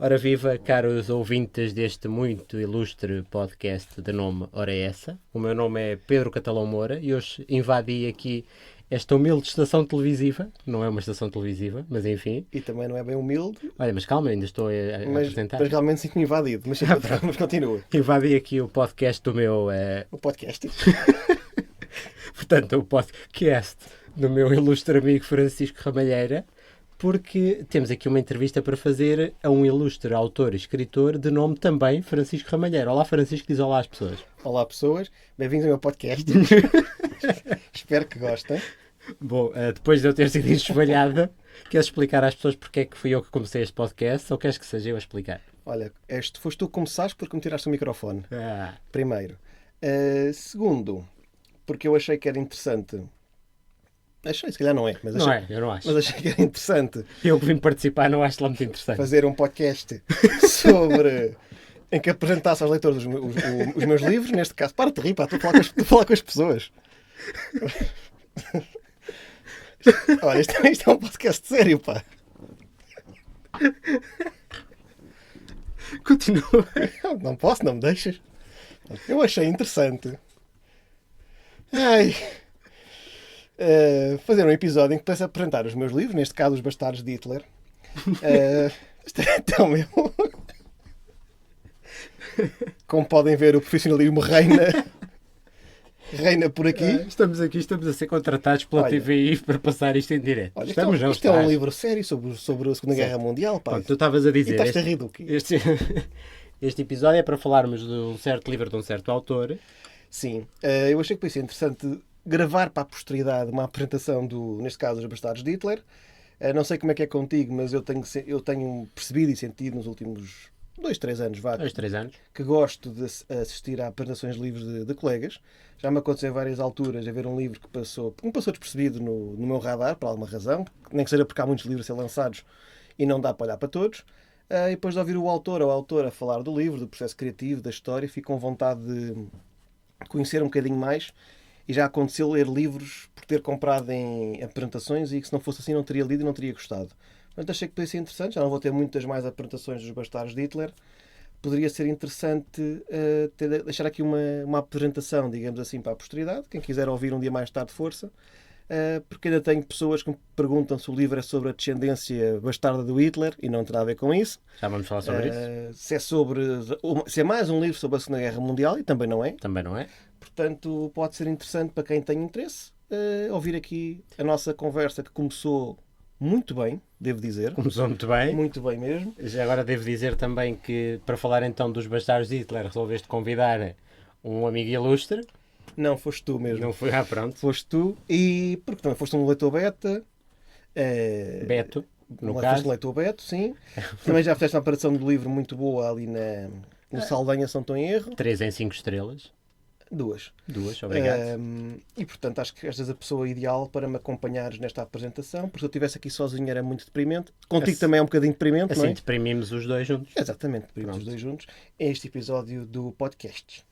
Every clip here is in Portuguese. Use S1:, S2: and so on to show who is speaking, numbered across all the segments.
S1: Ora viva, caros ouvintes deste muito ilustre podcast de nome Ora Essa. O meu nome é Pedro Catalão Moura e hoje invadi aqui esta humilde estação televisiva. Não é uma estação televisiva, mas enfim.
S2: E também não é bem humilde.
S1: Olha, mas calma, ainda estou a apresentar.
S2: Mas realmente sinto-me invadido. Mas continua.
S1: Invadi aqui o podcast do meu...
S2: O podcast.
S1: Portanto, o podcast do meu ilustre amigo Francisco Ramalheira, porque temos aqui uma entrevista para fazer a um ilustre autor e escritor de nome também Francisco Ramalheira. Olá, Francisco, diz olá às pessoas.
S2: Olá, pessoas. Bem-vindos ao meu podcast. Espero que gostem.
S1: Bom, depois de eu ter sido enxovalhada, queres explicar às pessoas porque é que fui eu que comecei este podcast ou queres que seja eu a explicar?
S2: Olha, foste tu que começaste porque me tiraste o microfone. Primeiro. Segundo, porque eu achei que era interessante... Achei, se calhar não é. Mas
S1: eu não acho.
S2: Mas achei que era interessante.
S1: Eu que vim participar não acho lá muito interessante.
S2: Fazer um podcast sobre... em que apresentasse aos leitores os meus livros, neste caso. Para de rir, pá, estou a falar com as pessoas. Olha, isto é um podcast sério, pá.
S1: Continua.
S2: Não posso, não me deixas. Eu achei interessante. Fazer um episódio em que pudesse apresentar os meus livros, neste caso Os Bastardos de Hitler. Então, como podem ver, o profissionalismo reina por aqui.
S1: Estamos a ser contratados pela TVI para passar isto em direto.
S2: Olha, isto é um livro sério sobre a Segunda Guerra Mundial. Pá.
S1: Pronto, tu estavas a dizer.
S2: E estás a rir do quê?
S1: Este episódio é para falarmos de um certo livro de um certo autor.
S2: Sim, eu achei que podia ser interessante gravar para a posteridade uma apresentação neste caso, Os Bastardos de Hitler. Não sei como é que é contigo, mas eu tenho percebido e sentido nos últimos 2-3 anos,
S1: 2-3 anos,
S2: que gosto de assistir a apresentações de livros de colegas. Já me aconteceu em várias alturas a ver um livro que me passou despercebido no meu radar, por alguma razão, nem que seja porque há muitos livros a ser lançados e não dá para olhar para todos. E depois de ouvir o autor ou a autora falar do livro, do processo criativo, da história, fico com vontade de conhecer um bocadinho mais. E já aconteceu ler livros por ter comprado em apresentações e que se não fosse assim não teria lido e não teria gostado. Portanto, achei que poderia ser interessante. Já não vou ter muitas mais apresentações dos Bastardos de Hitler. Poderia ser interessante deixar aqui uma apresentação, digamos assim, para a posteridade. Quem quiser ouvir um dia mais tarde, força. Porque ainda tenho pessoas que me perguntam se o livro é sobre a descendência bastarda do Hitler e não tem nada a ver com isso.
S1: Já vamos falar sobre isso.
S2: Se é mais um livro sobre a Segunda Guerra Mundial, e também não é.
S1: Também não é.
S2: Portanto, pode ser interessante para quem tem interesse ouvir aqui a nossa conversa, que começou muito bem, devo dizer.
S1: Começou muito bem.
S2: Muito bem mesmo.
S1: Já agora devo dizer também que, para falar então dos Bastardos de Hitler, resolveste convidar um amigo ilustre.
S2: Não, foste tu mesmo.
S1: Não foi? Pronto.
S2: Foste tu. E porque também foste um leitor beta.
S1: Beto, no caso.
S2: Foste um leitor beto, sim. Também já fizeste uma aparição do livro muito boa ali no Saldanha, se não estou em erro.
S1: 3 em 5 estrelas.
S2: 2,
S1: obrigado.
S2: E portanto acho que és a pessoa ideal para me acompanhares nesta apresentação, porque se eu estivesse aqui sozinho era muito deprimente. Contigo também é um bocadinho deprimente,
S1: assim,
S2: não é?
S1: Deprimimos os dois juntos.
S2: Exatamente, deprimimos os dois juntos. É este episódio do podcast.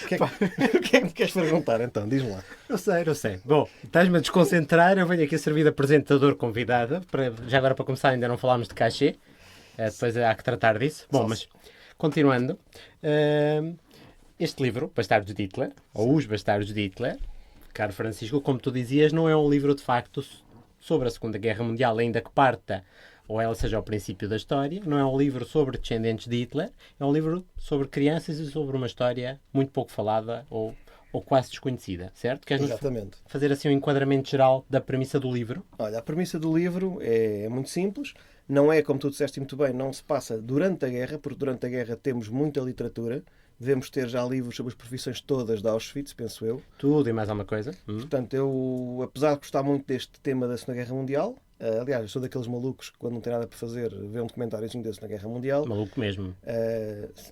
S2: O que é que me queres perguntar então? Diz-me lá.
S1: Eu sei. Bom, estás-me a desconcentrar, eu venho aqui servir de apresentador convidada. Já agora para começar ainda não falámos de cachê. Depois há que tratar disso. Bom, mas continuando... Este livro, Bastardos de Hitler, ou Os Bastardos de Hitler, caro Francisco, como tu dizias, não é um livro de facto sobre a Segunda Guerra Mundial, ainda que parta, ou ela seja ao princípio da história. Não é um livro sobre descendentes de Hitler, é um livro sobre crianças e sobre uma história muito pouco falada ou quase desconhecida, certo? Queres
S2: Exatamente.
S1: Fazer assim um enquadramento geral da premissa do livro?
S2: Olha, a premissa do livro é muito simples. Não é, como tu disseste muito bem, não se passa durante a guerra, porque durante a guerra temos muita literatura. Devemos ter já livros sobre as profissões todas de Auschwitz, penso eu.
S1: Tudo e mais alguma coisa.
S2: Portanto, eu, apesar de gostar muito deste tema da Segunda Guerra Mundial, aliás, eu sou daqueles malucos que quando não tem nada para fazer, vê um documentáriozinho da Segunda Guerra Mundial.
S1: Maluco mesmo.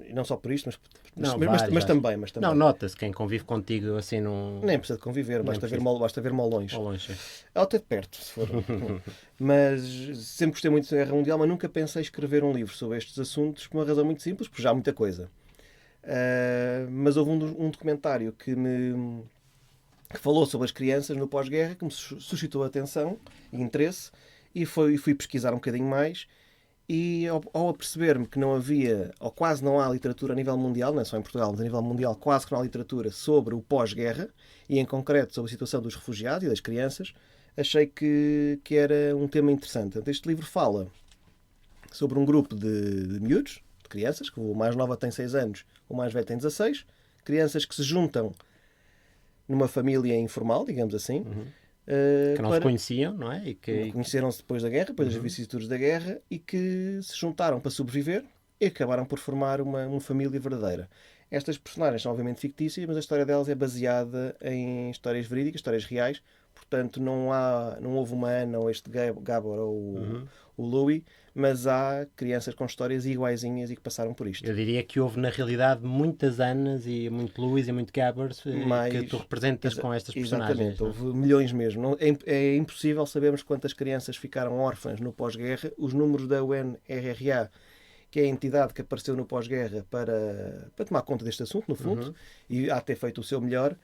S2: E não só por isto,
S1: mas
S2: também.
S1: Não, nota-se, quem convive contigo assim não...
S2: Nem precisa de conviver, basta ver mal longe.
S1: Ao longe.
S2: Ou até de perto, se for. Mas sempre gostei muito da Segunda Guerra Mundial, mas nunca pensei em escrever um livro sobre estes assuntos por uma razão muito simples, porque já há muita coisa. Mas houve um documentário que falou sobre as crianças no pós-guerra, que me suscitou atenção e interesse, e fui pesquisar um bocadinho mais E ao aperceber-me que não havia, ou quase não há literatura a nível mundial, não é só em Portugal, mas a nível mundial quase que não há literatura sobre o pós-guerra, e em concreto sobre a situação dos refugiados e das crianças, achei que era um tema interessante. Portanto, este livro fala sobre um grupo de miúdos, de crianças, que o mais nova tem 6 anos, o mais velho tem 16, crianças que se juntam numa família informal, digamos assim,
S1: Que não se conheciam, não é?
S2: Conheceram-se depois da guerra, depois das vicissitudes da guerra, e que se juntaram para sobreviver e acabaram por formar uma família verdadeira. Estas personagens são obviamente fictícias, mas a história delas é baseada em histórias verídicas, histórias reais. Portanto, não houve uma Ana ou este Gabor ou o Louis, mas há crianças com histórias iguaizinhas e que passaram por isto.
S1: Eu diria que houve, na realidade, muitas Anas e muito Luís e muito Gabors que tu representas com estas personagens.
S2: Exatamente, houve milhões mesmo. É impossível sabermos quantas crianças ficaram órfãs no pós-guerra. Os números da UNRRA, que é a entidade que apareceu no pós-guerra para tomar conta deste assunto, no fundo, e há ter feito o seu melhor,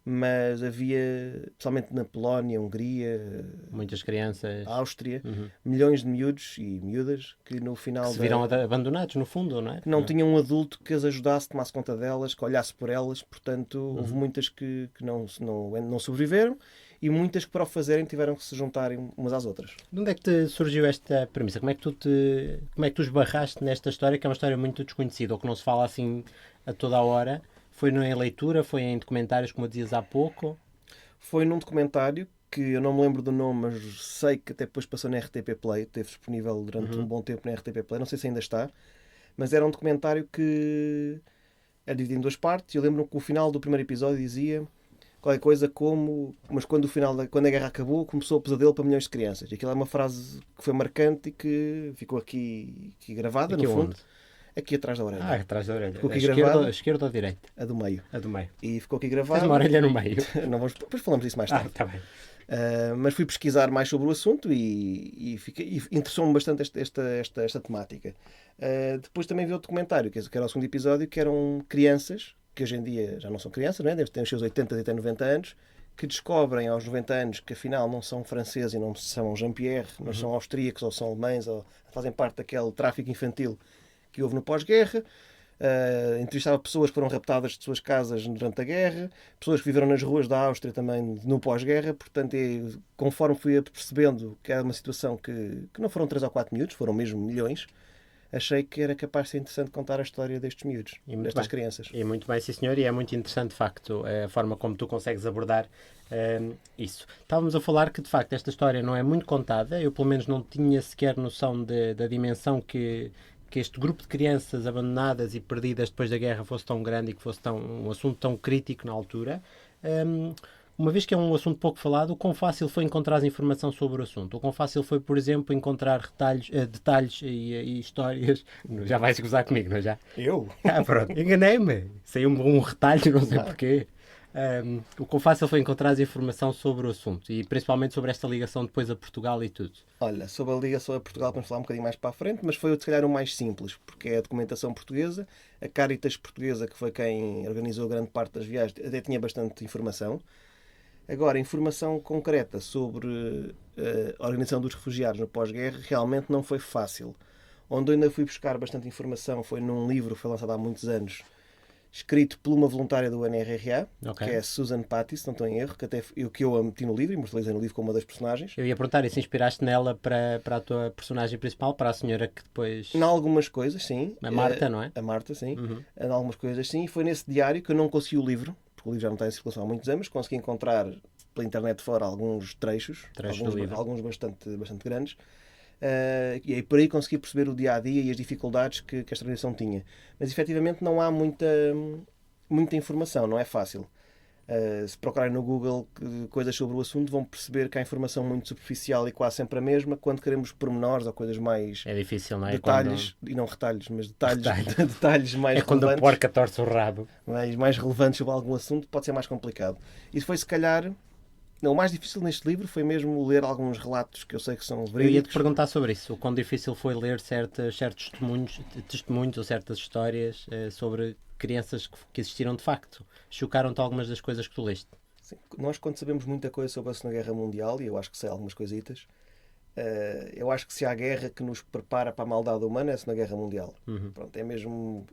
S2: mas havia, especialmente na Polónia, Hungria,
S1: muitas crianças,
S2: Áustria, milhões de miúdos e miúdas que no final
S1: se viram abandonados, no fundo, não é?
S2: Que não tinham um adulto que as ajudasse, tomasse conta delas, que olhasse por elas. Portanto, houve muitas que não sobreviveram e muitas que, para o fazerem, tiveram que se juntarem umas às outras.
S1: De onde é que te surgiu esta premissa? Como é que tu esbarraste nesta história, que é uma história muito desconhecida, ou que não se fala assim a toda a hora? Foi em leitura? Foi em documentários, como dizias há pouco?
S2: Foi num documentário que eu não me lembro do nome, mas sei que até depois passou na RTP Play. Esteve disponível durante um bom tempo na RTP Play. Não sei se ainda está. Mas era um documentário que era dividido em 2 partes. Eu lembro-me que o final do primeiro episódio dizia qualquer coisa como: mas quando a guerra acabou, começou o pesadelo para milhões de crianças. E aquilo é uma frase que foi marcante e que ficou aqui gravada,
S1: aqui
S2: no fundo.
S1: Onde?
S2: Aqui atrás da orelha.
S1: Atrás da orelha.
S2: Ficou aqui gravada.
S1: A esquerda ou a direita?
S2: A do meio.
S1: A do meio.
S2: E ficou aqui gravada.
S1: Tens uma orelha no meio.
S2: Não vamos, depois falamos disso mais tarde.
S1: Está bem.
S2: Mas fui pesquisar mais sobre o assunto e interessou-me bastante esta temática. Depois também vi outro documentário, que era o segundo episódio, que eram crianças, que hoje em dia já não são crianças, não é? Devem ter os seus 80 e até 90 anos, que descobrem aos 90 anos que afinal não são franceses e não são Jean-Pierre, mas são austríacos ou são alemães, ou fazem parte daquele tráfico infantil que houve no pós-guerra. Entrevistava pessoas que foram raptadas de suas casas durante a guerra, pessoas que viveram nas ruas da Áustria também no pós-guerra. Portanto, conforme fui percebendo que era uma situação que não foram 3 ou 4 miúdos, foram mesmo milhões, achei que era capaz de ser interessante contar a história destes miúdos, destas crianças.
S1: E muito bem, sim senhor, e é muito interessante de facto a forma como tu consegues abordar isso. Estávamos a falar que de facto esta história não é muito contada. Eu pelo menos não tinha sequer noção da dimensão que este grupo de crianças abandonadas e perdidas depois da guerra fosse tão grande e que fosse um assunto tão crítico na altura. Uma vez que é um assunto pouco falado, o quão fácil foi encontrar informação sobre o assunto? O quão fácil foi, por exemplo, encontrar detalhes e histórias... Já vais gozar comigo, não é já?
S2: Eu?
S1: Pronto, enganei-me. Saiu um retalho, não sei porquê. O quão fácil foi encontrar informação sobre o assunto e principalmente sobre esta ligação depois a Portugal e tudo.
S2: Olha, sobre a ligação a Portugal vamos falar um bocadinho mais para a frente, mas foi se calhar o mais simples, porque é a documentação portuguesa. A Caritas portuguesa, que foi quem organizou grande parte das viagens, até tinha bastante informação. Agora, informação concreta sobre a organização dos refugiados no pós-guerra realmente não foi fácil. Onde eu ainda fui buscar bastante informação foi num livro que foi lançado há muitos anos, escrito por uma voluntária do UNRRA, que é a Susan Pattis, se não estou em erro, que eu a meti no livro, imortalizei no livro como uma das personagens.
S1: Eu ia perguntar, e se inspiraste nela para a tua personagem principal, para a senhora que depois...
S2: Em algumas coisas, sim.
S1: A Marta, não é?
S2: A Marta, sim. Em algumas coisas, sim. E foi nesse diário que eu não consegui o livro, porque o livro já não está em circulação há muitos anos, consegui encontrar pela internet fora alguns trechos alguns bastante grandes. E aí por aí consegui perceber o dia-a-dia e as dificuldades que esta organização tinha. Mas efetivamente não há muita informação, não é fácil. Se procurarem no Google coisas sobre o assunto, vão perceber que há informação muito superficial e quase sempre a mesma. Quando queremos pormenores ou coisas mais...
S1: É difícil, não é?
S2: Detalhes, e não retalhos, mas detalhes mais
S1: relevantes. É quando a porca torce o rabo.
S2: Mais relevantes sobre algum assunto, pode ser mais complicado. Isso foi, se calhar... Não, o mais difícil neste livro foi mesmo ler alguns relatos que eu sei que são verídicos.
S1: Eu ia-te perguntar sobre isso. O quão difícil foi ler certos testemunhos ou certas histórias sobre crianças que existiram de facto. Chocaram-te algumas das coisas que tu leste?
S2: Sim. Nós, quando sabemos muita coisa sobre a Segunda Guerra Mundial, e eu acho que sei algumas coisitas, eu acho que se há guerra que nos prepara para a maldade humana é a Segunda Guerra Mundial. Pronto, é mesmo...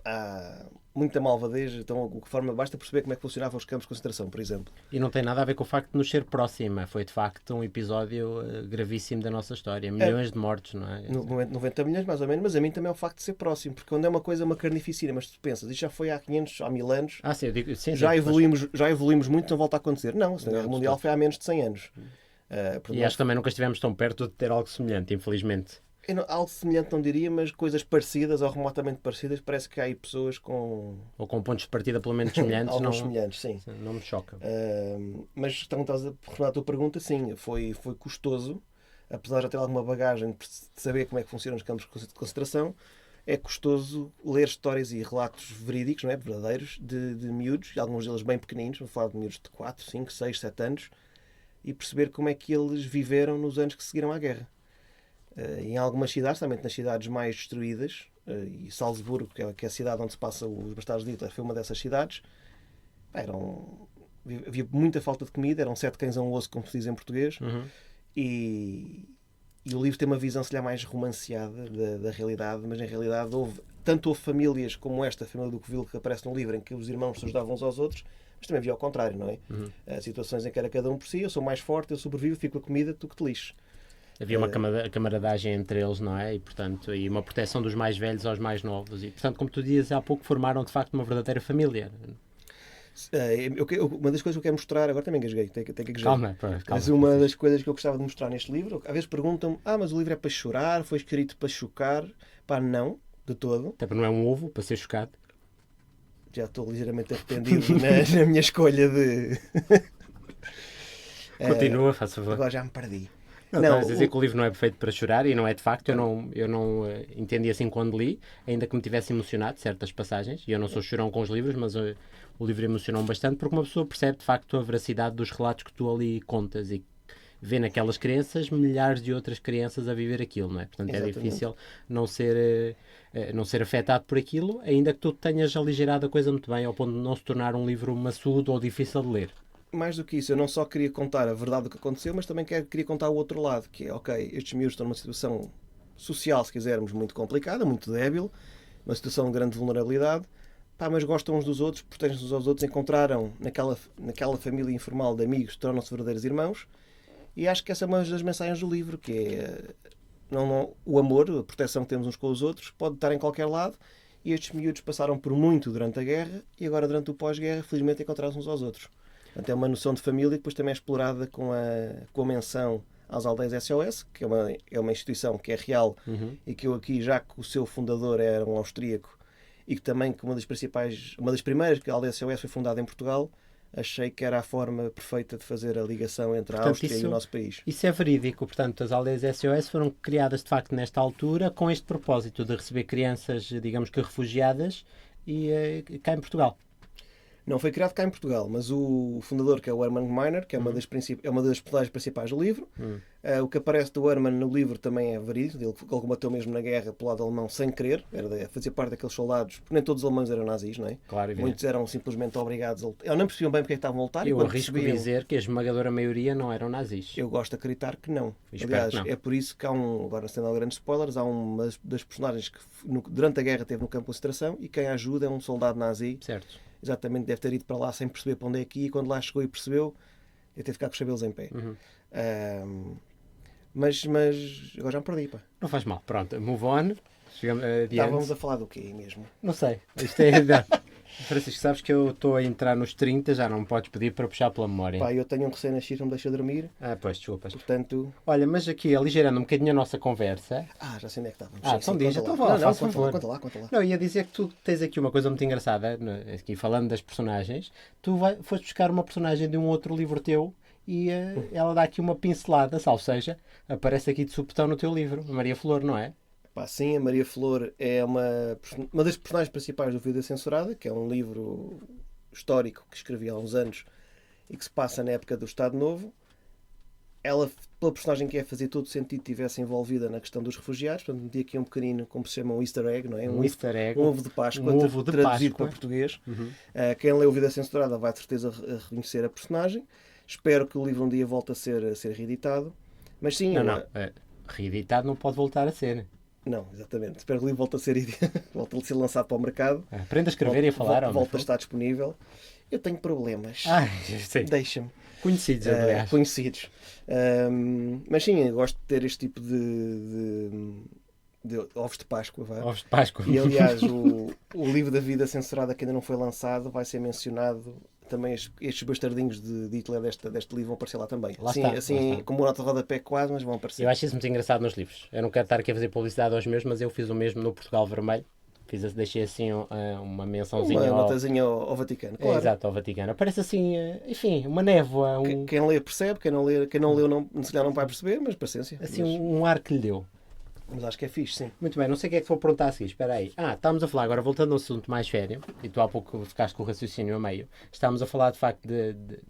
S2: Há muita malvadez, então de que forma basta perceber como é que funcionavam os campos de concentração, por exemplo.
S1: E não tem nada a ver com o facto de nos ser próxima. Foi de facto um episódio gravíssimo da nossa história. Milhões de mortos, não é?
S2: 90 milhões mais ou menos, mas a mim também é o facto de ser próximo, porque quando é uma coisa, uma carnificina, mas tu pensas, isto já foi há 500, há 1000 anos,
S1: Sim, eu digo, sim,
S2: já evoluímos muito, não volta a acontecer. Não, a Segunda Guerra Mundial foi há menos de 100 anos.
S1: E acho que também nunca estivemos tão perto de ter algo semelhante, infelizmente.
S2: Algo semelhante não diria, mas coisas parecidas ou remotamente parecidas, parece que há aí pessoas com...
S1: Ou com pontos de partida pelo menos semelhantes.
S2: Alguns semelhantes, sim.
S1: Não me choca.
S2: Mas estás a responder à tua pergunta, sim, foi custoso, apesar de já ter alguma bagagem de saber como é que funcionam os campos de concentração, é custoso ler histórias e relatos verídicos, não é? Verdadeiros, de miúdos, alguns deles bem pequeninos, vou falar de miúdos de 4, 5, 6, 7 anos, e perceber como é que eles viveram nos anos que seguiram à guerra. Em algumas cidades, também nas cidades mais destruídas, e Salzburgo, que é a cidade onde se passa os Bastardos de Hitler, foi uma dessas cidades, havia muita falta de comida, eram 7 cães a um osso, como se diz em português, e o livro tem uma visão, se calhar, mais romanceada da realidade, mas na realidade houve famílias como esta, a família do Covil, que aparece no livro, em que os irmãos se ajudavam uns aos outros, mas também havia ao contrário, não é? Situações em que era cada um por si, eu sou mais forte, eu sobrevivo, fico com a comida, tu que te lixes.
S1: Havia uma camaradagem entre eles, não é? E, portanto, e uma proteção dos mais velhos aos mais novos. E, portanto, como tu dizias há pouco, formaram de facto uma verdadeira família.
S2: Uma das coisas que eu quero mostrar, agora também engasguei, tenho que engasgar.
S1: Calma.
S2: Mas uma das coisas que eu gostava de mostrar neste livro, às vezes perguntam-me, mas o livro é para chorar, foi escrito para chocar. Pá, não, de todo.
S1: Até porque não é um ovo para ser chocado.
S2: Já estou ligeiramente arrependido na minha escolha de...
S1: Continua, faz favor.
S2: Agora já me perdi.
S1: Não, estás a dizer que o livro não é feito para chorar, e não é de facto. Eu não entendi assim quando li, ainda que me tivesse emocionado certas passagens, e eu não sou chorão com os livros, mas o livro emocionou-me bastante, porque uma pessoa percebe de facto a veracidade dos relatos que tu ali contas e vê naquelas crianças milhares de outras crianças a viver aquilo, não é? Portanto, exatamente, é difícil não ser afetado por aquilo, ainda que tu tenhas aligerado a coisa muito bem, ao ponto de não se tornar um livro maçudo ou difícil de ler.
S2: Mais do que isso, eu não só queria contar a verdade do que aconteceu, mas também queria contar o outro lado, que é, estes miúdos estão numa situação social, se quisermos, muito complicada, muito débil, uma situação de grande vulnerabilidade, mas gostam uns dos outros, protegem-se uns aos outros, encontraram naquela família informal de amigos, tornam-se verdadeiros irmãos, e acho que essa é uma das mensagens do livro, que é o amor, a proteção que temos uns com os outros, pode estar em qualquer lado, e estes miúdos passaram por muito durante a guerra, e agora durante o pós-guerra, felizmente, encontraram-se uns aos outros. Portanto, é uma noção de família que depois também é explorada com a menção às aldeias SOS, que é uma instituição que é real, e que eu aqui, já que o seu fundador era um austríaco, e que também que uma das primeiras que a aldeia SOS foi fundada em Portugal, achei que era a forma perfeita de fazer a ligação entre a Áustria e o nosso país.
S1: Isso é verídico. Portanto, as aldeias SOS foram criadas de facto nesta altura com este propósito de receber crianças, digamos que refugiadas, e cá em Portugal.
S2: Não foi criado cá em Portugal, mas o fundador, que é o Hermann Gmeiner, que é uma das personagens principais do livro. O que aparece do Hermann no livro também é verídico. Ele combateu mesmo na guerra pelo lado alemão sem querer. Fazia parte daqueles soldados, porque nem todos os alemães eram nazis, não é?
S1: Claro,
S2: muitos eram simplesmente obrigados a lutar. Eles não percebiam bem porque é que estavam a lutar.
S1: Eu arrisco dizer que a esmagadora maioria não eram nazis.
S2: Eu gosto de acreditar que não.
S1: Aliás, que não.
S2: É por isso que agora sendo grandes spoilers, há uma das personagens que durante a guerra esteve no campo de concentração, e quem a ajuda é um soldado nazi.
S1: Certo.
S2: Exatamente, deve ter ido para lá sem perceber para onde é que ia, e quando lá chegou e percebeu, eu teve que ficar com os cabelos em pé. Mas agora já me perdi, pá.
S1: Não faz mal, pronto, move on.
S2: Estávamos a falar do quê mesmo?
S1: Não sei, isto é... Francisco, sabes que eu estou a entrar nos 30, já não me podes pedir para puxar pela memória.
S2: Eu tenho um recém-nascido, não me deixa dormir.
S1: Pois, desculpas.
S2: Portanto...
S1: Olha, mas aqui, aligerando um bocadinho a nossa conversa...
S2: já sei onde é que estávamos.
S1: Então diz, então vá, faz favor. Conta lá. Não, ia dizer que tu tens aqui uma coisa muito engraçada, aqui falando das personagens. Tu foste buscar uma personagem de um outro livro teu e ela dá aqui uma pincelada, ou seja, aparece aqui de supetão no teu livro, a Maria Flor, não é?
S2: Sim, a Maria Flor é uma das personagens principais do Vida Censurada, que é um livro histórico que escrevi há uns anos e que se passa na época do Estado Novo. Ela, pela personagem que é, fazia todo o sentido que estivesse envolvida na questão dos refugiados. Portanto, meti aqui um pequenino, como se chama, um easter egg, não é?
S1: Um easter egg.
S2: Um ovo de Páscoa, traduzido para português. Quem lê o Vida Censurada vai de certeza reconhecer a personagem. Espero que o livro um dia volte a ser reeditado. Mas sim,
S1: Não, reeditado não pode voltar a ser.
S2: não, exatamente. Espero que o livro volte a ser, volte a ser lançado para o mercado.
S1: Aprenda a escrever e a falar.
S2: Volta a estar disponível. Eu tenho problemas.
S1: Ah, sim.
S2: Deixa-me.
S1: Conhecidos, aliás.
S2: Conhecidos. Mas sim, eu gosto de ter este tipo de ovos de Páscoa. Vá.
S1: Ovos de Páscoa.
S2: E aliás, o livro da vida censurada que ainda não foi lançado vai ser mencionado. Também estes bastardinhos de Hitler deste livro vão aparecer lá também.
S1: Lá
S2: Assim,
S1: está.
S2: como uma nota de rodapé quase, mas vão aparecer.
S1: Eu acho isso muito engraçado nos livros. Eu não quero estar aqui a fazer publicidade aos meus, mas eu fiz o mesmo no Portugal Vermelho. Deixei assim uma mençãozinha.
S2: Uma notazinha ao Vaticano. Claro.
S1: Exato, ao Vaticano. Parece assim, enfim, uma névoa.
S2: Quem lê percebe, quem não leu se calhar não vai perceber, mas paciência.
S1: Assim, um ar que lhe deu.
S2: Mas acho que é fixe, sim.
S1: Muito bem, não sei o que é que vou perguntar a seguir. Espera aí. Estávamos a falar, agora voltando a um assunto mais sério, e tu há pouco ficaste com o raciocínio a meio. Estávamos a falar de facto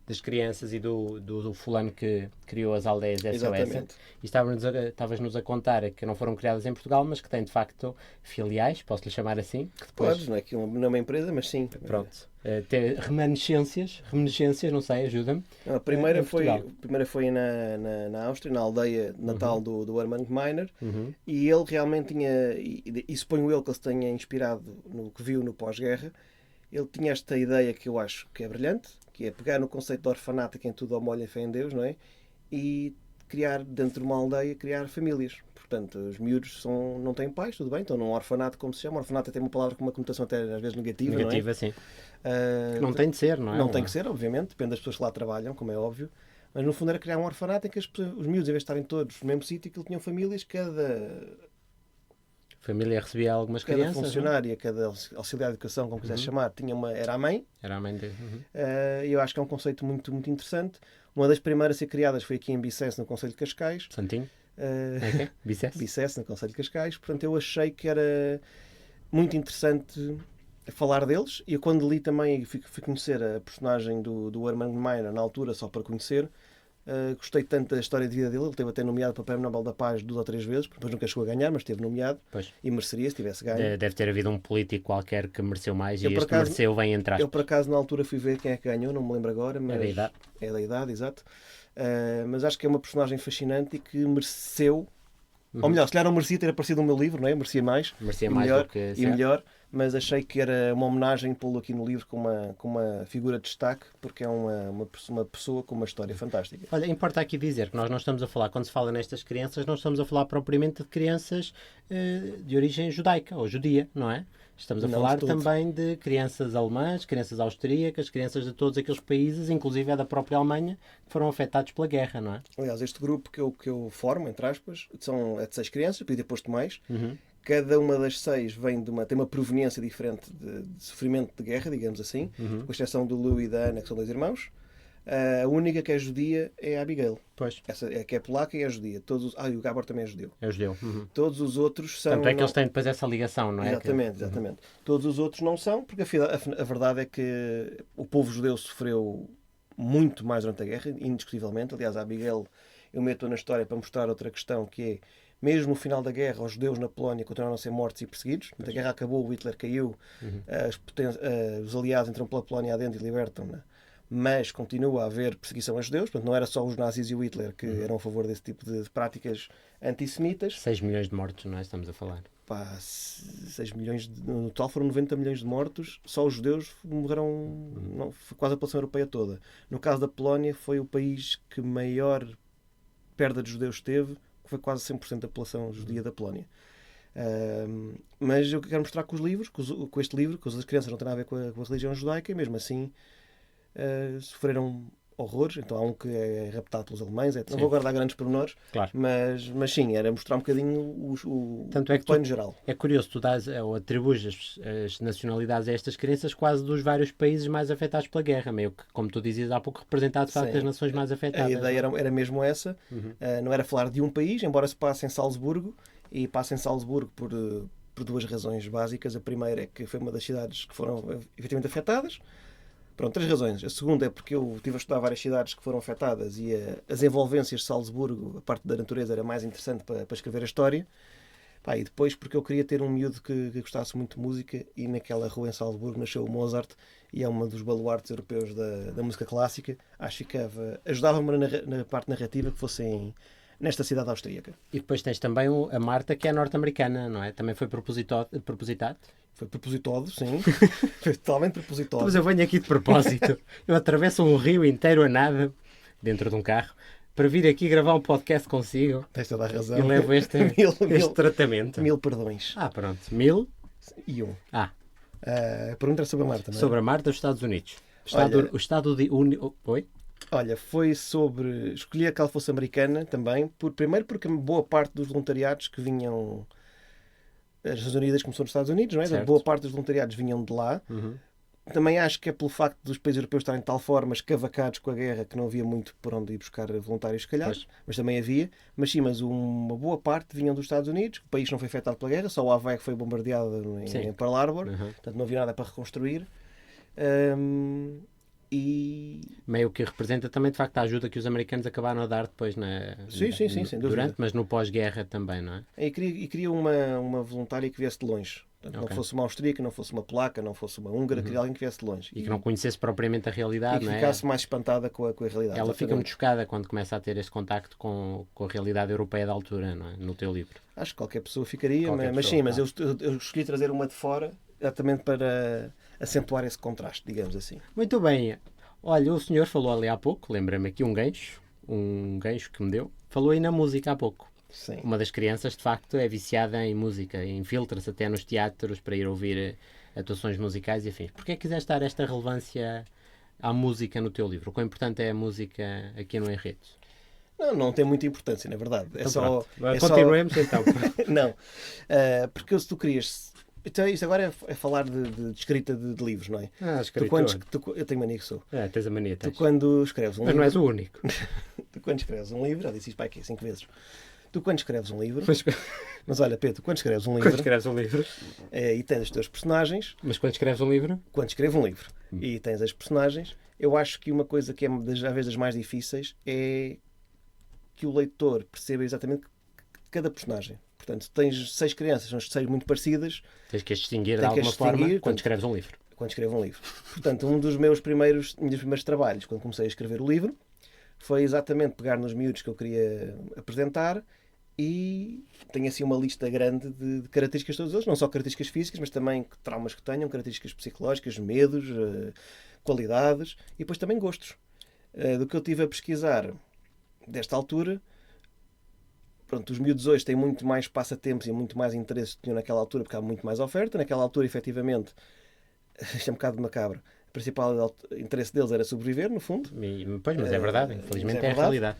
S1: das crianças e do fulano que criou as aldeias SOS.
S2: Exatamente.
S1: E estavas-nos a contar que não foram criadas em Portugal, mas que têm de facto filiais, posso-lhe chamar assim. Que depois...
S2: Podes, não é que não é uma empresa, mas sim.
S1: Pronto. Ter remanescências, não sei, ajuda-me.
S2: A primeira foi na Áustria, na aldeia natal do Armand Miner, e ele realmente tinha, e suponho eu que ele se tenha inspirado no que viu no pós-guerra, ele tinha esta ideia que eu acho que é brilhante, que é pegar no conceito de orfanato, quem tudo ao molho e fé em Deus, não é? E criar, dentro de uma aldeia, criar famílias. Portanto, os miúdos não têm pais, tudo bem, estão num orfanato, como se chama. Orfanato tem uma palavra com uma conotação até às vezes negativa, não é?
S1: Sim. Não tem de ser, não é?
S2: Não tem que ser, obviamente, depende das pessoas que lá trabalham, como é óbvio. Mas no fundo era criar um orfanato em que os miúdos, em vez de estarem todos no mesmo sítio, que tinham famílias, cada
S1: família recebia algumas crianças.
S2: Cada funcionária, cada auxiliar de educação, como quiser chamar, era a mãe.
S1: Era a mãe dele.
S2: Eu acho que é um conceito muito, muito interessante. Uma das primeiras a ser criadas foi aqui em Bicesse, no Conselho de Cascais.
S1: Santinho? Bicesse?
S2: Bicesse, no Conselho de Cascais. Portanto, eu achei que era muito interessante falar deles. E eu, quando li também, fui conhecer a personagem do Armand Miner, na altura, só para conhecer. Gostei tanto da história de vida dele. Ele esteve até nomeado para o Prémio Nobel da Paz 2 ou 3 vezes. Depois nunca chegou a ganhar, mas esteve nomeado.
S1: Pois.
S2: E mereceria se tivesse ganho.
S1: Deve ter havido um político qualquer que mereceu mais e este mereceu, vem entrar.
S2: Eu, por acaso, na altura fui ver quem é que ganhou, não me lembro agora. Mas
S1: é da idade.
S2: É da idade, exato. Mas acho que é uma personagem fascinante e que mereceu. Ou melhor, se calhar não merecia ter aparecido no meu livro, não é? Merecia mais.
S1: Merecia mais
S2: melhor,
S1: do que
S2: e melhor. Mas achei que era uma homenagem pô-lo aqui no livro com uma figura de destaque, porque é uma pessoa com uma história fantástica.
S1: Olha, importa aqui dizer que nós não estamos a falar, quando se fala nestas crianças, não estamos a falar propriamente de crianças de origem judaica ou judia, não é? Estamos a falar também de crianças alemãs, crianças austríacas, crianças de todos aqueles países, inclusive é da própria Alemanha, que foram afetados pela guerra, não é?
S2: Aliás, este grupo que eu formo, entre aspas, é de 6 crianças, podia ter posto mais. Cada uma das 6 tem uma proveniência diferente de sofrimento de guerra, digamos assim, com exceção do Lou e da Ana, que são 2 irmãos. A única que é judia é a Abigail.
S1: Pois.
S2: Essa é que é polaca e é judia. E o Gabor também é judeu.
S1: É judeu.
S2: Todos os outros são...
S1: Tanto é que eles têm depois essa ligação, não é?
S2: Exatamente. Todos os outros não são, porque a verdade é que o povo judeu sofreu muito mais durante a guerra, indiscutivelmente. Aliás, a Abigail eu meto na história para mostrar outra questão, que é, mesmo no final da guerra, os judeus na Polónia continuaram a ser mortos e perseguidos. A guerra acabou, o Hitler caiu, os aliados entram pela Polónia adentro e libertam-na. Mas continua a haver perseguição a judeus, portanto não era só os nazis e o Hitler que eram a favor desse tipo de práticas antissemitas.
S1: 6 milhões de mortos, não é? Estamos a falar.
S2: 6 milhões, no total foram 90 milhões de mortos, só os judeus morreram, foi quase a população europeia toda. No caso da Polónia, foi o país que maior perda de judeus teve, que foi quase 100% da população judia da Polónia. Mas eu quero mostrar com os livros, com este livro, que as crianças não têm nada a ver com a religião judaica, e mesmo assim sofreram horrores. Então há um que é raptado pelos alemães, não vou agora dar grandes pormenores,
S1: claro.
S2: mas sim, era mostrar um bocadinho o plano geral.
S1: É curioso, tu atribuis as nacionalidades a estas crianças quase dos vários países mais afetados pela guerra, meio que, como tu dizias há pouco, representado de facto as nações mais afetadas.
S2: A ideia era mesmo essa, não era falar de um país, embora se passe em Salzburgo, e passe em Salzburgo por 2 razões básicas. A primeira é que foi uma das cidades que foram efetivamente afetadas. Pronto, 3 razões. A segunda é porque eu estive a estudar várias cidades que foram afetadas e as envolvências de Salzburgo, a parte da natureza, era mais interessante para escrever a história. E depois porque eu queria ter um miúdo que gostasse muito de música, e naquela rua em Salzburgo nasceu o Mozart e é um dos baluartes europeus da música clássica. Acho que ajudava-me na parte narrativa que fosse nesta cidade austríaca.
S1: E depois tens também a Marta, que é norte-americana, não é? Também foi propositado.
S2: Foi propositado, sim. Foi totalmente propositado.
S1: Mas eu venho aqui de propósito. Eu atravesso um rio inteiro a nada, dentro de um carro, para vir aqui gravar um podcast consigo.
S2: Tens toda a razão.
S1: E levo este tratamento.
S2: 1000 perdões.
S1: Ah, pronto. 1000
S2: e um.
S1: Ah.
S2: A pergunta é sobre a Marta, não é?
S1: Sobre a Marta dos Estados Unidos. O Estado de Oi?
S2: Olha, foi sobre... Escolhi que ela fosse americana também. Primeiro porque boa parte dos voluntariados que vinham... As Nações Unidas começou nos Estados Unidos, não é?
S1: Certo.
S2: Boa parte dos voluntariados vinham de lá.
S1: Uhum.
S2: Também acho que é pelo facto dos países europeus estarem de tal forma escavacados com a guerra que não havia muito por onde ir buscar voluntários, se calhar.
S1: Pois.
S2: Mas também havia. Mas sim, uma boa parte vinham dos Estados Unidos. O país não foi afetado pela guerra, só o Havaí que foi bombardeado em Pearl Harbor.
S1: Uhum.
S2: Portanto, não havia nada para reconstruir. E...
S1: Meio que representa também, de facto, a ajuda que os americanos acabaram a dar depois
S2: Sim, sem dúvida.
S1: durante, mas no pós-guerra também, não é?
S2: E queria uma voluntária que viesse de longe. Portanto,
S1: Ok.
S2: não fosse uma austríaca, não fosse uma polaca, não fosse uma húngara, queria alguém que viesse de longe.
S1: E que não conhecesse propriamente a realidade,
S2: e que
S1: não é?
S2: ficasse mais espantada com a realidade.
S1: Ela fica muito chocada quando começa a ter este contacto com a realidade europeia da altura, não é? No teu livro.
S2: Acho que qualquer pessoa ficaria,
S1: Qualquer
S2: mas
S1: pessoa,
S2: sim, mas
S1: claro.
S2: eu escolhi trazer uma de fora exatamente para acentuar esse contraste, digamos assim.
S1: Muito bem. Olha, o senhor falou ali há pouco, lembra-me aqui um gancho que me deu. Falou aí na música há pouco.
S2: Sim.
S1: Uma das crianças, de facto, é viciada em música, infiltra-se até nos teatros para ir ouvir atuações musicais e afins. Porquê é que quiseste dar esta relevância à música no teu livro? O quão importante é a música aqui no enredo?
S2: Não tem muita importância, na verdade.
S1: Então, continuemos então.
S2: Não. Porque se tu querias... Então, isto agora é falar de escrita de livros, não é?
S1: Escritor.
S2: Eu tenho mania que sou.
S1: Tens a mania,
S2: Tu
S1: tens.
S2: quando escreves um
S1: Mas
S2: livro...
S1: não és o único.
S2: Tu quando escreves um livro... Já disse isto para aqui 5 vezes. Tu quando escreves um livro...
S1: Mas
S2: Mas olha, Pedro, quando escreves um livro...
S1: quando escreves um livro...
S2: E tens os teus personagens...
S1: Mas quando escreves um livro...
S2: Quando escrevo um livro e tens as personagens, eu acho que uma coisa que é às vezes das mais difíceis é que o leitor perceba exatamente cada personagem. Portanto, tens 6 crianças, são 6 muito parecidas.
S1: Tens que as distinguir de alguma forma quando escreves um livro.
S2: Quando escrevo um livro. Portanto, um dos meus primeiros trabalhos, quando comecei a escrever o livro, foi exatamente pegar nos miúdos que eu queria apresentar e tenho assim uma lista grande de características de todos eles, não só características físicas, mas também traumas que tenham, características psicológicas, medos, qualidades e depois também gostos. Do que eu estive a pesquisar desta altura, pronto, os miúdos hoje têm muito mais passatempos e muito mais interesses que tinham naquela altura, porque há muito mais oferta. Naquela altura, efetivamente, isto é um bocado macabro, o principal interesse deles era sobreviver, no fundo.
S1: Pois, mas é verdade, infelizmente é a realidade.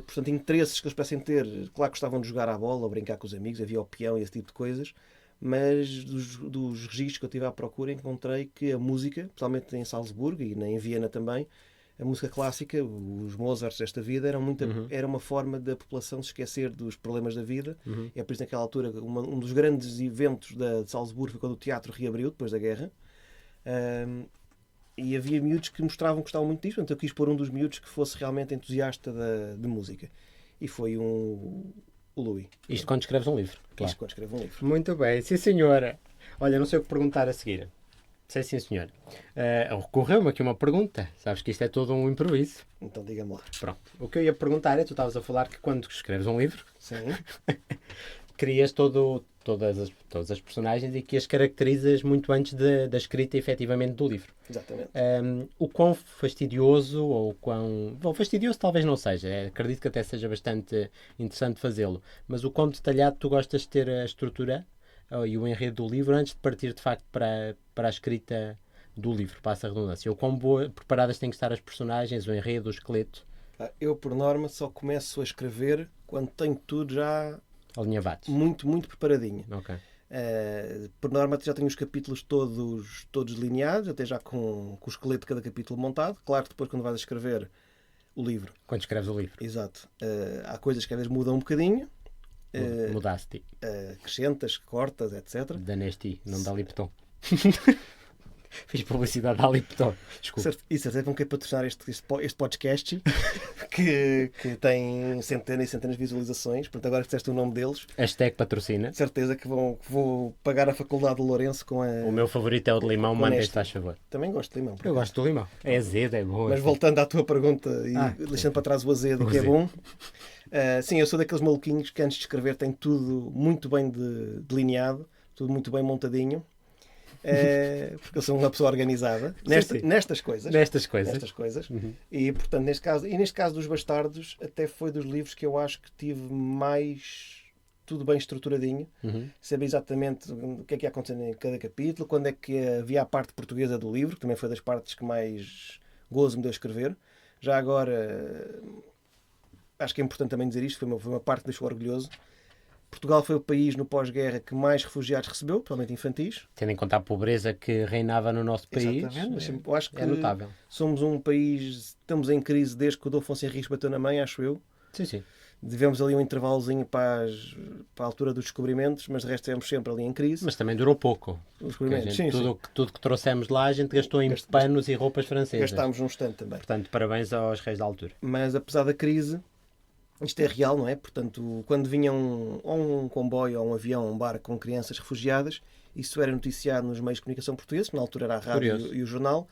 S2: Portanto, interesses que eles parecem ter, claro que gostavam de jogar à bola ou brincar com os amigos, havia o peão e esse tipo de coisas, mas dos registros que eu tive à procura encontrei que a música, principalmente em Salzburgo e em Viena também, a música clássica, os Mozarts desta vida, era uma forma da população se esquecer dos problemas da vida. É por isso que naquela altura um dos grandes eventos de Salzburgo foi quando o teatro reabriu depois da guerra. E havia miúdos que mostravam que gostavam muito disto, então eu quis pôr um dos miúdos que fosse realmente entusiasta de música. E foi o Louis.
S1: Isto quando escreves um livro. Claro.
S2: Isto quando escrevo um livro.
S1: Muito bem, sim senhora. Olha, não sei o que perguntar a seguir. Sei sim senhor. Ocorreu-me aqui uma pergunta. Sabes que isto é todo um improviso.
S2: Então diga-me lá.
S1: Pronto. O que eu ia perguntar é, tu estavas a falar que quando escreves um livro,
S2: Sim.
S1: crias todas as personagens e que as caracterizas muito antes da escrita efetivamente do livro.
S2: Exatamente.
S1: O quão fastidioso ou quão... Bom, fastidioso talvez não seja. Acredito que até seja bastante interessante fazê-lo. Mas o quão detalhado tu gostas de ter a estrutura e o enredo do livro antes de partir de facto para a escrita do livro, passa a redundância. O quão preparadas têm que estar as personagens, o enredo, o esqueleto.
S2: Eu, por norma, só começo a escrever quando tenho tudo já
S1: alinhavados.
S2: Muito, muito preparadinho.
S1: Ok.
S2: Por norma, já tenho os capítulos todos delineados, até já com o esqueleto de cada capítulo montado. Claro que depois, quando vais a escrever o livro...
S1: Quando escreves o livro.
S2: Exato. Há coisas que às vezes mudam um bocadinho.
S1: Mudaste.
S2: Acrescentas, cortas, etc.
S1: Da Nesti, não dá Lipton. Fiz publicidade à Lipton. Desculpa.
S2: E certeza vão querer patrocinar este podcast que tem centenas e centenas de visualizações. Portanto, agora que disseste o nome deles,
S1: Hashtag patrocina.
S2: de certeza que vou pagar a faculdade de Lourenço com a...
S1: O meu favorito é o de limão, mandem este, faz favor.
S2: Também gosto de limão.
S1: Eu gosto do limão. É azedo, é bom.
S2: Mas voltando à tua pergunta e deixando para trás o azedo, que é bom. Sim, eu sou daqueles maluquinhos que antes de escrever tem tudo muito bem delineado, tudo muito bem montadinho. Porque eu sou uma pessoa organizada nestas coisas.
S1: Uhum.
S2: E, portanto, neste caso dos Bastardos, até foi dos livros que eu acho que tive mais tudo bem estruturadinho.
S1: Uhum.
S2: Saber exatamente o que é que ia acontecer em cada capítulo, quando é que havia a parte portuguesa do livro, que também foi das partes que mais gozo me deu a escrever. Já agora, acho que é importante também dizer isto, foi uma parte que deixou orgulhoso. Portugal foi o país no pós-guerra que mais refugiados recebeu, provavelmente infantis.
S1: Tendo em conta a pobreza que reinava no nosso país,
S2: eu acho que
S1: é notável.
S2: Somos um país, estamos em crise desde que o Dom Afonso Henriques bateu na mãe, acho eu.
S1: Sim.
S2: Tivemos ali um intervalozinho para a altura dos descobrimentos, mas de resto estivemos sempre ali em crise.
S1: Mas também durou pouco. Tudo que trouxemos lá a gente gastou em panos e roupas francesas.
S2: Gastámos um instante também.
S1: Portanto, parabéns aos reis da altura.
S2: Mas apesar da crise, isto é real, não é? Portanto, quando vinha um comboio ou um avião ou um barco com crianças refugiadas, isso era noticiado nos meios de comunicação portugueses, que na altura era a rádio e o jornal,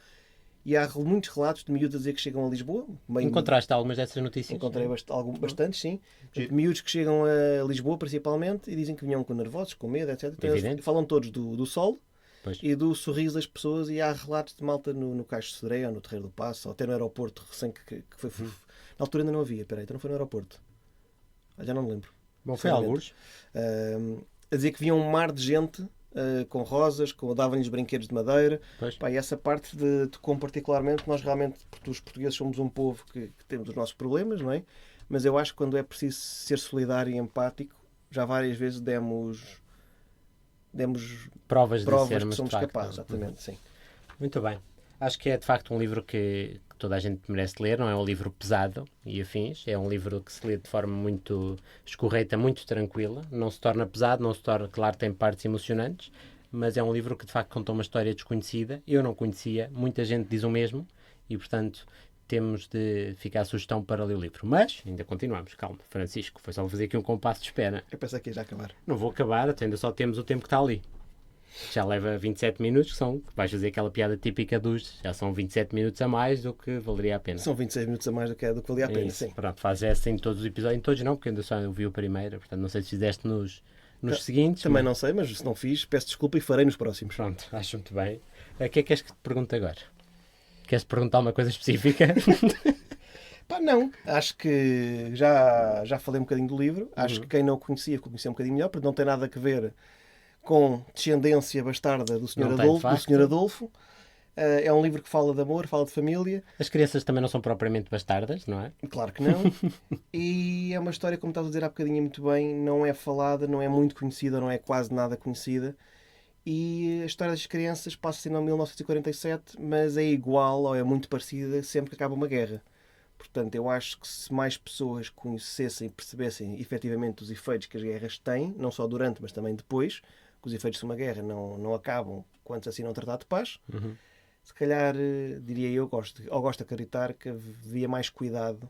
S2: e há muitos relatos de miúdos a dizer que chegam a Lisboa.
S1: Encontraste algumas dessas notícias?
S2: Encontrei bastantes, sim. Miúdos que chegam a Lisboa, principalmente, e dizem que vinham com nervosos, com medo, etc. Então, falam todos do sol e do sorriso das pessoas, e há relatos de malta no Caixo de Sodré, ou no Terreiro do Paço, ou até no aeroporto, recém que foi... Na altura ainda não havia, então não foi no aeroporto. Já não me lembro.
S1: Bom, foi alguns.
S2: A dizer que vinha um mar de gente com rosas, davam-lhes brinquedos de madeira. E essa parte de Tocou particularmente, nós realmente, porque os portugueses somos um povo que temos os nossos problemas, não é? Mas eu acho que quando é preciso ser solidário e empático, já várias vezes demos
S1: provas de
S2: que somos capazes. Exatamente, sim.
S1: Muito bem. Acho que é de facto um livro que toda a gente merece ler, não é um livro pesado e afins, é um livro que se lê de forma muito escorreita, muito tranquila, não se torna pesado, não se torna, claro, tem partes emocionantes, mas é um livro que de facto conta uma história desconhecida, eu não conhecia, muita gente diz o mesmo e, portanto, temos de ficar a sugestão para ler o livro. Mas, ainda continuamos, calma, Francisco, foi só fazer aqui um compasso de espera.
S2: Eu pensei que ia já acabar.
S1: Não vou acabar, ainda só temos o tempo que está ali. Já leva 27 minutos, vais fazer aquela piada típica já são 27 minutos a mais do que valeria a pena.
S2: São 26 minutos a mais do que valia a pena,
S1: isso,
S2: sim.
S1: Pronto, faz essa em todos os episódios, em todos não, porque ainda só eu vi o primeiro, portanto não sei se fizeste nos seguintes.
S2: Também não sei, mas se não fiz, peço desculpa e farei nos próximos.
S1: Pronto, acho muito bem. O que é que queres que te pergunte agora? Queres perguntar uma coisa específica?
S2: Não, acho que já falei um bocadinho do livro, acho que quem não o conhecia um bocadinho melhor, porque não tem nada a ver com descendência bastarda do Sr. Adolfo. É um livro que fala de amor, fala de família.
S1: As crianças também não são propriamente bastardas, não é?
S2: Claro que não. E é uma história, como estás a dizer há bocadinho muito bem, não é falada, não é muito conhecida, não é quase nada conhecida. E a história das crianças passa-se em 1947, mas é igual ou é muito parecida sempre que acaba uma guerra. Portanto, eu acho que se mais pessoas conhecessem e percebessem efetivamente os efeitos que as guerras têm, não só durante, mas também depois, que os efeitos de uma guerra não acabam quando se assinam um tratado de paz, se calhar, diria eu, gosto de acreditar que havia mais cuidado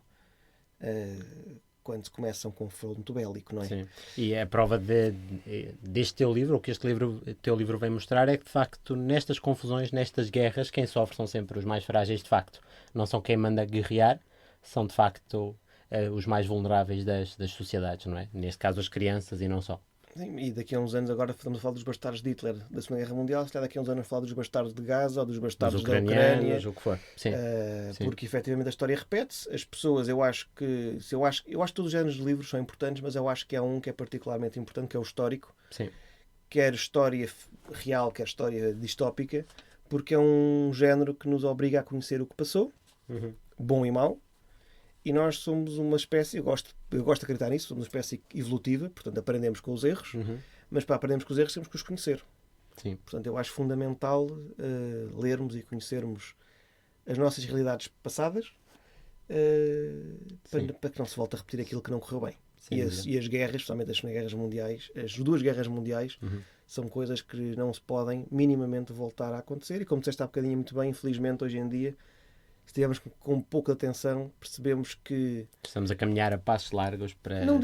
S2: quando se começa um confronto bélico, não é?
S1: Sim. E a prova deste teu livro, o que este teu livro vem mostrar, é que, de facto, nestas confusões, nestas guerras, quem sofre são sempre os mais frágeis, de facto. Não são quem manda guerrear, são, de facto, os mais vulneráveis das sociedades, não é? Neste caso, as crianças e não só.
S2: Sim, e daqui a uns anos, agora estamos a falar dos bastardos de Hitler da Segunda Guerra Mundial, se calhar daqui a uns anos falar dos bastardos de Gaza ou dos bastardos da Ucrânia,
S1: o que for. Sim.
S2: Porque efetivamente a história repete-se. As pessoas, eu acho que todos os géneros de livros são importantes, mas eu acho que há um que é particularmente importante, que é o histórico.
S1: Sim.
S2: Quer história real, quer história distópica, porque é um género que nos obriga a conhecer o que passou, bom e mau. E nós somos uma espécie, eu gosto de acreditar nisso, somos uma espécie evolutiva, portanto aprendemos com os erros, mas para aprendermos com os erros temos que os conhecer.
S1: Sim.
S2: Portanto, eu acho fundamental lermos e conhecermos as nossas realidades passadas para que não se volte a repetir aquilo que não correu bem.
S1: Sem dúvida.
S2: E as guerras, especialmente as Segundas Guerras Mundiais, as duas guerras mundiais, são coisas que não se podem minimamente voltar a acontecer. E como disseste há bocadinho muito bem, infelizmente hoje em dia, se estivermos com pouca atenção, percebemos que...
S1: Estamos a caminhar a passos largos para...
S2: Não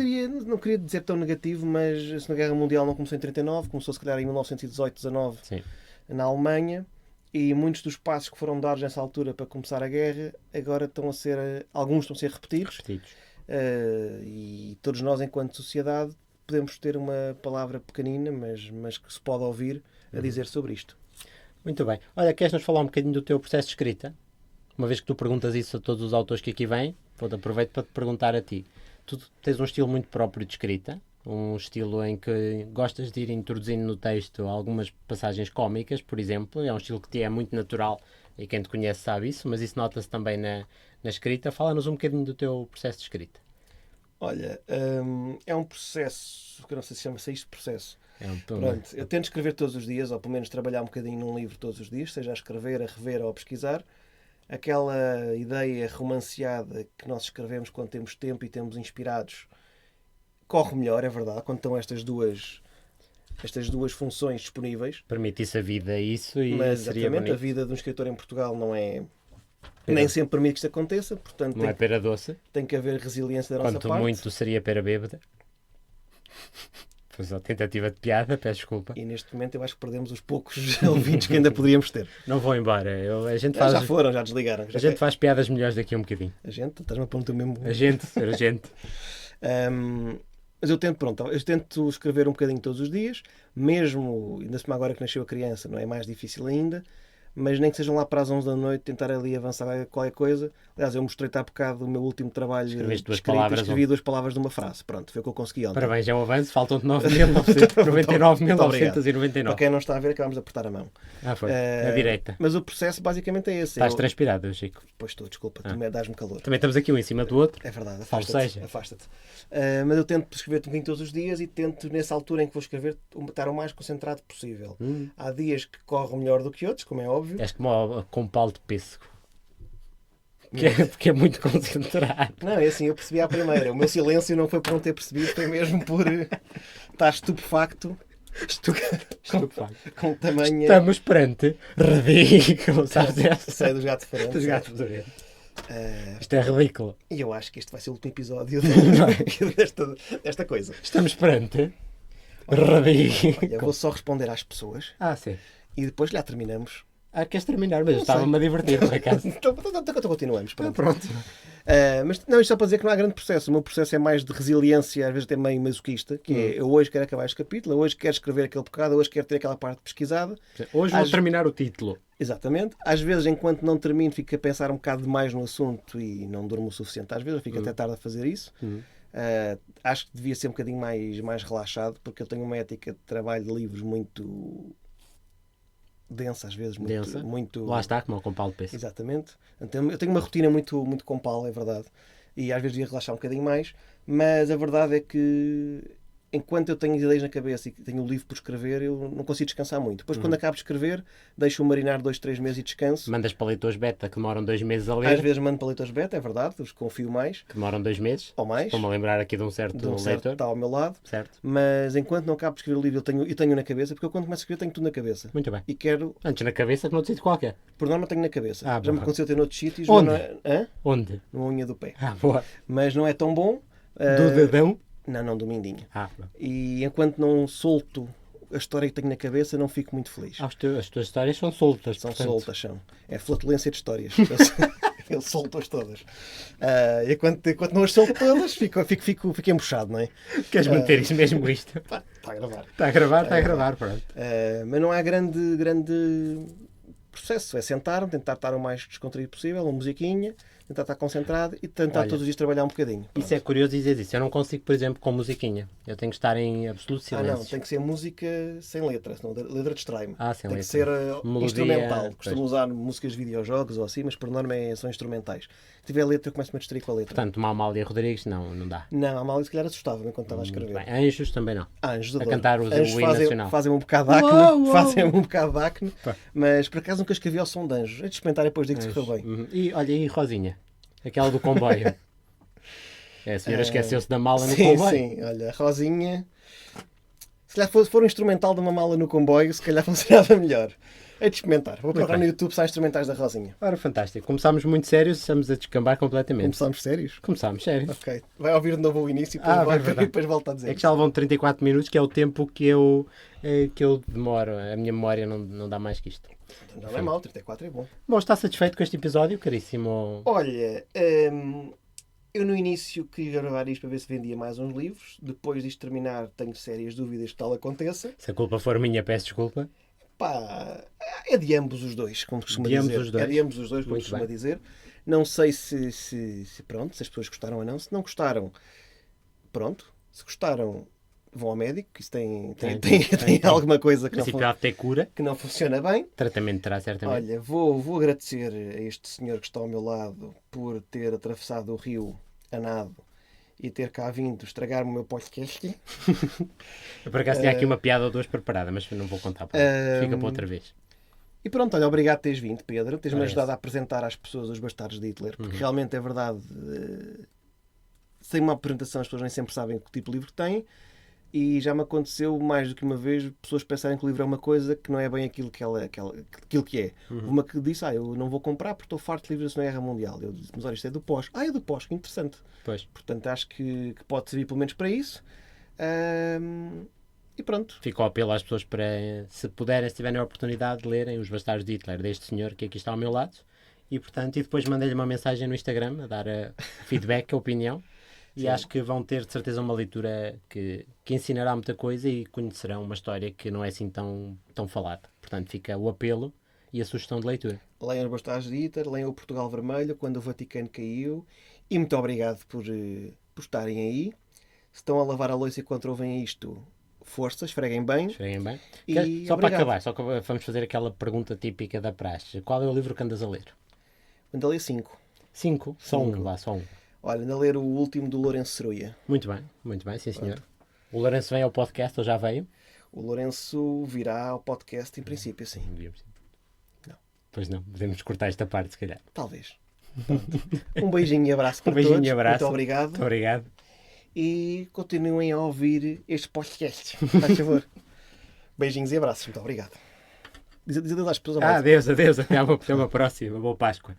S2: queria dizer tão negativo, mas a Segunda Guerra Mundial não começou em 39, começou se calhar em 1918-19 na Alemanha, e muitos dos passos que foram dados nessa altura para começar a guerra, agora alguns estão a ser repetidos. E todos nós, enquanto sociedade, podemos ter uma palavra pequenina, mas que se pode ouvir a dizer sobre isto.
S1: Muito bem. Olha, queres-nos falar um bocadinho do teu processo de escrita? Uma vez que tu perguntas isso a todos os autores que aqui vêm, aproveito para te perguntar a ti. Tu tens um estilo muito próprio de escrita, um estilo em que gostas de ir introduzindo no texto algumas passagens cómicas, por exemplo. É um estilo que te é muito natural e quem te conhece sabe isso, mas isso nota-se também na escrita. Fala-nos um bocadinho do teu processo de escrita.
S2: Olha, é um processo, que eu não sei se chama-se isto processo.
S1: Pronto,
S2: eu tento escrever todos os dias, ou pelo menos trabalhar um bocadinho num livro todos os dias, seja a escrever, a rever ou a pesquisar. Aquela ideia romanceada que nós escrevemos quando temos tempo e temos inspirados corre melhor, é verdade, quando estão estas duas funções disponíveis.
S1: Permitisse a vida isso e
S2: mas
S1: seria bonito.
S2: A vida de um escritor em Portugal não é... Nem sempre permite que isto aconteça, portanto
S1: não é pera doce.
S2: Tem que haver resiliência da nossa parte.
S1: Quanto muito seria pera bêbada. Foi só tentativa de piada, peço desculpa.
S2: E neste momento eu acho que perdemos os poucos ouvintes que ainda poderíamos ter.
S1: Não vou embora. A gente faz...
S2: Já foram, já desligaram.
S1: A gente faz piadas melhores daqui a um bocadinho.
S2: A gente? Estás-me a pôr no teu mesmo...
S1: A gente.
S2: Mas eu tento escrever um bocadinho todos os dias, mesmo, ainda se agora que nasceu a criança, não é mais difícil ainda, mas nem que sejam lá para as 11 da noite, tentar ali avançar a qualquer coisa. Aliás, eu mostrei-te há bocado o meu último trabalho de escrita, escrevi 2 palavras de uma frase. Pronto, foi o que eu consegui ontem.
S1: Parabéns, é um avanço, faltam-te 99.999.
S2: Para quem não está a ver, acabamos de apertar a mão.
S1: Foi, na direita.
S2: Mas o processo basicamente é esse.
S1: Estás transpirado, Chico.
S2: Pois estou, desculpa, tu dás-me calor.
S1: Também estamos aqui um em cima do outro.
S2: É verdade,
S1: afasta-te.
S2: Mas eu tento escrever um bocadinho todos os dias e tento, nessa altura em que vou escrever, estar o mais concentrado possível. Há dias que correm melhor do que outros, como é óbvio.
S1: És como com um pau de pêssego. Porque é muito concentrado.
S2: Não, é assim, eu percebi à primeira. O meu silêncio não foi por não ter percebido, foi mesmo por estar estupefacto. Com tamanho...
S1: Estamos perante ridículo, sabes essa?
S2: Sei dos gatos diferentes.
S1: Dos gatos diferentes. Isto é ridículo.
S2: E eu acho que este vai ser o último episódio desta coisa.
S1: Estamos perante ridículo.
S2: Olha, vou só responder às pessoas.
S1: Sim.
S2: E depois já terminamos.
S1: Queres terminar? Mas eu estava-me a divertir, por acaso.
S2: Então continuamos.
S1: Pronto.
S2: Mas não, isto só para dizer que não há grande processo. O meu processo é mais de resiliência, às vezes até meio masoquista, que é eu hoje quero acabar este capítulo, eu hoje quero escrever aquele bocado, eu hoje quero ter aquela parte pesquisada.
S1: Hoje vou terminar o título.
S2: Exatamente. Às vezes, enquanto não termino, fico a pensar um bocado demais no assunto e não durmo o suficiente. Às vezes eu fico até tarde a fazer isso. Acho que devia ser um bocadinho mais relaxado, porque eu tenho uma ética de trabalho de livros muito... densa, às vezes. Muito...
S1: Lá está, como com pau de pêssego.
S2: Exatamente. Então, eu tenho uma rotina muito com pau, é verdade. E às vezes ia relaxar um bocadinho mais. Mas a verdade é que enquanto eu tenho ideias na cabeça e tenho o livro por escrever, eu não consigo descansar muito. Depois, quando acabo de escrever, deixo-o marinar 2-3 meses e descanso.
S1: Mandas para leitores beta que demoram 2 meses a ler.
S2: Às vezes mando para leitores beta, é verdade, os confio mais.
S1: Que demoram 2 meses.
S2: Ou mais.
S1: Estou-me a lembrar aqui de um certo leitor.
S2: Que está ao meu lado.
S1: Certo.
S2: Mas enquanto não acabo de escrever o livro, eu tenho na cabeça, porque eu quando começo a escrever tenho tudo na cabeça.
S1: Muito bem.
S2: E quero...
S1: Antes na cabeça que não sítio qualquer.
S2: Por norma tenho na cabeça. Já me aconteceu ter noutros sítios.
S1: Onde?
S2: Onde? Na unha do pé.
S1: Boa.
S2: Mas não é tão bom.
S1: Do dedão?
S2: Não, do mindinho.
S1: Pronto.
S2: E enquanto não solto a história que tenho na cabeça, não fico muito feliz.
S1: As tuas histórias são soltas.
S2: São soltas, são. É flatulência de histórias. Eu solto-as todas. E enquanto não as solto todas, fico embuchado, não é?
S1: Queres manter isso mesmo, isto?
S2: Está a gravar.
S1: Está a gravar, pronto.
S2: Mas não há grande processo. É sentar-me, tentar estar o mais descontraído possível, uma musiquinha, tentar estar concentrado e tentar todos os dias trabalhar um bocadinho. Pronto.
S1: Isso é curioso dizer isso. Eu não consigo, por exemplo, com musiquinha. Eu tenho que estar em absoluto silêncio.
S2: Não, tem que ser música sem letra, senão a letra distrai-me.
S1: Sem
S2: tem
S1: letra.
S2: que ser
S1: Melodia,
S2: instrumental. Costumo usar músicas de videojogos ou assim, mas por norma são instrumentais. Se tiver letra, eu começo-me a distrair com a letra.
S1: Portanto, uma Amália Rodrigues, não dá.
S2: Não, a Amália se calhar assustava-me enquanto estava a escrever.
S1: Bem, Anjos também não.
S2: Anjos
S1: a cantar o hino nacional.
S2: Fazem-me um bocado de acne, fazem-me um bocado de acne, mas por acaso nunca escrevi ao som de Anjos. É de experimentar e depois digo que correu bem.
S1: E olha aí, Rosinha. Aquela do comboio. A senhora esqueceu-se da mala no
S2: Sim,
S1: comboio.
S2: sim. Olha, a Rosinha... Se calhar for um instrumental de uma mala no comboio, se calhar funcionava melhor. É de experimentar. Vou procurar no YouTube se há instrumentais da Rosinha.
S1: Ora, fantástico. Começámos muito sérios, estamos a descambar completamente.
S2: Começámos sérios?
S1: Começámos sérios.
S2: Ok. Vai ouvir de novo o início e depois volta a dizer.
S1: É que já levam 34 minutos, que é o tempo que eu demoro. A minha memória não dá mais que isto.
S2: Então não é mau, 34 é bom.
S1: Bom, está satisfeito com este episódio, caríssimo?
S2: Olha, eu no início queria gravar isto para ver se vendia mais uns livros. Depois disto terminar, tenho sérias dúvidas que tal aconteça.
S1: Se a culpa for minha, peço desculpa.
S2: Pá, é de ambos os dois, como costuma
S1: De
S2: dizer.
S1: ambos os dois.
S2: É de ambos os dois, como
S1: Muito
S2: costuma
S1: bem.
S2: dizer. Não sei se as pessoas gostaram ou não. Se não gostaram, pronto. Se gostaram, vão ao médico. Isso tem alguma coisa que
S1: princípio há de ter cura.
S2: não funciona bem.
S1: Tratamento terá certamente.
S2: Olha, vou agradecer a este senhor que está ao meu lado por ter atravessado o rio a nado e ter cá vindo estragar-me o meu podcast.
S1: Eu por acaso tinha aqui uma piada ou duas preparada, mas não vou contar. Fica para outra vez.
S2: E pronto, olha, obrigado por teres vindo, Pedro. Tens-me
S1: Parece.
S2: ajudado a apresentar às pessoas os bastardos de Hitler, porque realmente é verdade. Sem uma apresentação as pessoas nem sempre sabem que tipo de livro que têm. E já me aconteceu mais do que uma vez pessoas pensarem que o livro é uma coisa que não é bem aquilo que é. Uma que disse, eu não vou comprar porque estou farto de livros da Segunda Guerra Mundial. Eu disse, mas olha, isto é do pós. É do pós, que interessante.
S1: Pois.
S2: Portanto, acho que pode servir pelo menos para isso. E pronto.
S1: Fica o apelo às pessoas para, se puderem, se tiverem a oportunidade de lerem Os Bastardos de Hitler, deste senhor que aqui está ao meu lado. E, portanto, depois mandei-lhe uma mensagem no Instagram a dar feedback, a opinião. E
S2: Sim.
S1: acho que vão ter, de certeza, uma leitura que ensinará muita coisa e conhecerão uma história que não é assim tão falada. Portanto, fica o apelo e a sugestão de leitura.
S2: Leiam Os Bastardos de Hitler, leiam o Portugal Vermelho, quando o Vaticano caiu. E muito obrigado por estarem aí. Se estão a lavar a louça enquanto ouvem isto, força, esfreguem bem.
S1: Esfreguem bem.
S2: E
S1: só para
S2: obrigado.
S1: acabar, vamos fazer aquela pergunta típica da praxe. Qual é o livro que andas a ler?
S2: Ando a ler 5.
S1: 5? Só um, lá, só um.
S2: Olha, ando a ler o último do Lourenço Ceruia.
S1: Muito bem, sim senhor. O Lourenço vem ao podcast ou já veio?
S2: O Lourenço virá ao podcast em princípio, sim. Não.
S1: Pois não, podemos cortar esta parte, se calhar.
S2: Talvez. Pronto. Um beijinho e abraço para
S1: beijinho
S2: todos.
S1: e abraço.
S2: Muito obrigado.
S1: Muito obrigado.
S2: E continuem a ouvir este podcast. Faz favor. Beijinhos e abraços. Muito obrigado. Diz adeus às pessoas.
S1: Adeus. Até uma próxima. Boa Páscoa.